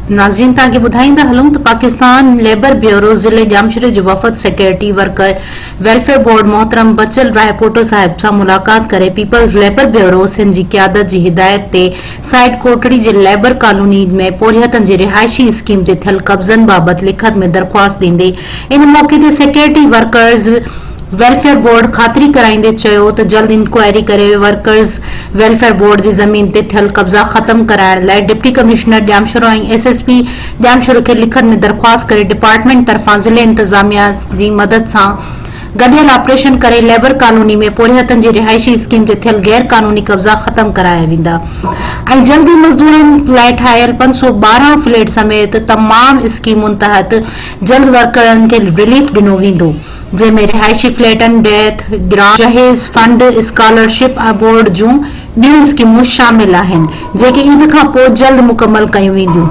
नाज़रीन ताकि ॿुधाईंदा हलूं त पाकिस्तान लेबर ब्यूरो ज़िले जामशरी जो वफ़द सेक्रेटरी वर्कर वेलफेयर बोर्ड मोहतरम बचल राय पोटो साहिब सां मुलाक़ात करे पीपल्स लेबर ब्यूरो सिंध जी क़यादत जी हिदायत ते साइड कोटड़ी जे लेबर कॉलोनी में पोरियतनि जी रिहायशी स्कीम ते थियल कब्ज़नि बाबत लिखत में दरख़्वास्त ॾींदे इन मौक़े ते सेक्रेटरी वर्कर्स वेलफेयर बोर्ड ख़ातिरी कराईंदे चयो त जल्द इंक्वायरी करे वर्कर्स वेलफेयर बोर्ड जी ज़मीन ते थियल कब्ज़ा ख़त्म कराइण लाइ डिप्टी कमिश्नर ॼामशोरो ऐं एसएसपी ॼामशोरो खे लिखत में दरख़्वास्त करे डिपार्टमेंट तरफ़ां ज़िले इंतज़ामिया जी मदद सां गॾियल ऑपरेशन करे लेबर कॉलोनी में पोरियतनि जी रिहायशी स्कीम ते थियल गैर कानूनी कब्ज़ा ख़त्म कराया वेंदा ऐं जल्दी मज़दूरनि लाइ ठाहियल 512 फ्लैट समेत तमाम स्कीमुनि तहत जल्द वर्करनि खे रिलीफ ॾिनो वेंदो जंहिंमें रिहायशी फ्लैटनि डेथ ग्रांट जहेज़ फंड स्कॉलरशिप बोर्ड जूं ॿियूं स्कीमूं शामिल आहिनि जेके ईद खां पोइ जल्द मुकमल कयूं वेंदियूं।